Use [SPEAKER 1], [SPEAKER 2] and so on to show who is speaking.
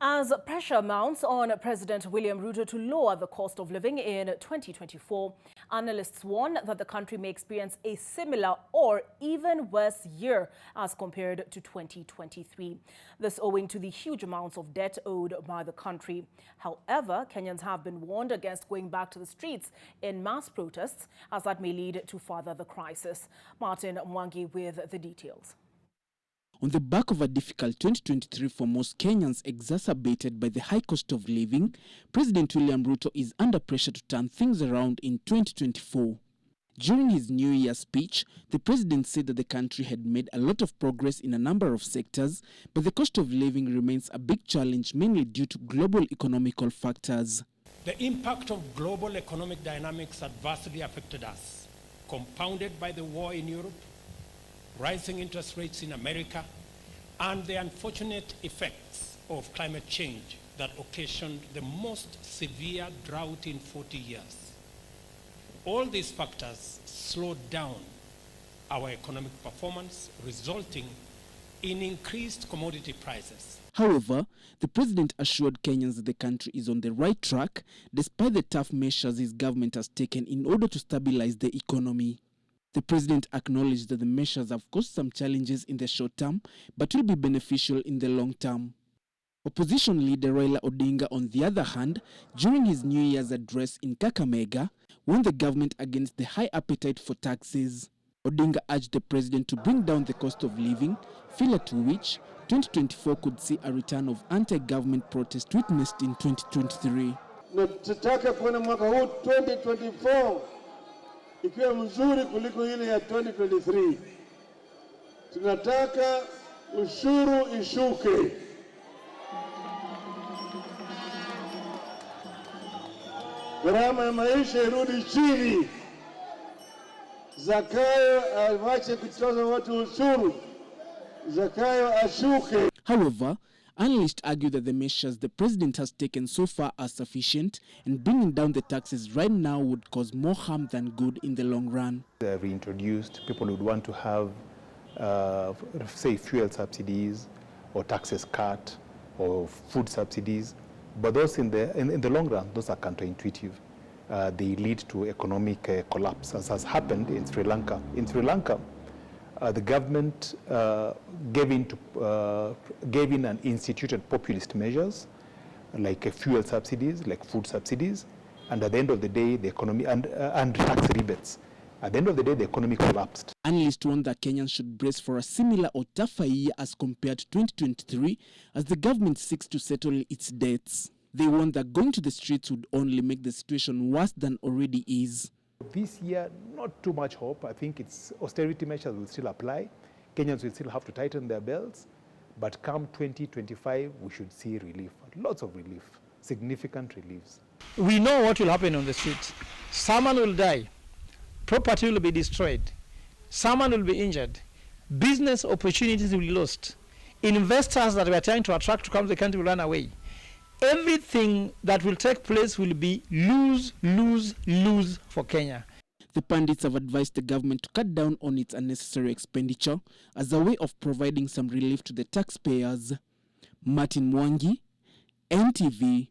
[SPEAKER 1] As pressure mounts on President William Ruto to lower the cost of living in 2024, analysts warn that the country may experience a similar or even worse year as compared to 2023. This owing to the huge amounts of debt owed by the country. However, Kenyans have been warned against going back to the streets in mass protests, as that may lead to further the crisis. Martin Mwangi with the details.
[SPEAKER 2] On the back of a difficult 2023 for most Kenyans exacerbated by the high cost of living, President William Ruto is under pressure to turn things around in 2024. During his New Year speech, the president said that the country had made a lot of progress in a number of sectors, but the cost of living remains a big challenge, mainly due to global economical factors.
[SPEAKER 3] The impact of global economic dynamics adversely affected us, compounded by the war in Europe, rising interest rates in America, and the unfortunate effects of climate change that occasioned the most severe drought in 40 years. All these factors slowed down our economic performance, resulting in increased commodity prices.
[SPEAKER 2] However, the president assured Kenyans that the country is on the right track, despite the tough measures his government has taken in order to stabilize the economy. The president acknowledged that the measures have caused some challenges in the short term, but will be beneficial in the long term. Opposition leader Raila Odinga, on the other hand, during his New Year's address in Kakamega, warned the government against the high appetite for taxes. Odinga urged the president to bring down the cost of living, failure to which 2024 could see a return of anti-government protest witnessed in 2023.
[SPEAKER 4] Tunataka kuona mwaka huu 2024 ikiwa mzuri kuliko ile ya 2023. Tunataka ushuru ishuke. Gharama ya maisha irudi chini. Zakayo awache kutoza watu ushuru. Zakayo ashuke.
[SPEAKER 2] However, analysts argue that the measures the president has taken so far are sufficient, and bringing down the taxes right now would cause more harm than good in the long run.
[SPEAKER 5] They're reintroduced. People would want to have, say, fuel subsidies or taxes cut or food subsidies. But those in the long run, those are counterintuitive. They lead to economic collapse, as has happened in Sri Lanka. In Sri Lanka, the government gave in and instituted populist measures like fuel subsidies, like food subsidies, and at the end of the day, the economy and tax rebates. At the end of the day, the economy collapsed.
[SPEAKER 2] Analysts warn that Kenyans should brace for a similar or tougher year as compared to 2023, as the government seeks to settle its debts. They warn that going to the streets would only make the situation worse than already is.
[SPEAKER 5] This year, not too much hope. I think austerity measures will still apply. Kenyans will still have to tighten their belts. But come 2025, we should see relief, lots of relief, significant reliefs.
[SPEAKER 6] We know what will happen on the streets. Someone will die. Property will be destroyed. Someone will be injured. Business opportunities will be lost. Investors that we are trying to attract to come to the country will run away. Everything that will take place will be lose, lose, lose for Kenya.
[SPEAKER 2] The pundits have advised the government to cut down on its unnecessary expenditure as a way of providing some relief to the taxpayers. Martin Mwangi, NTV.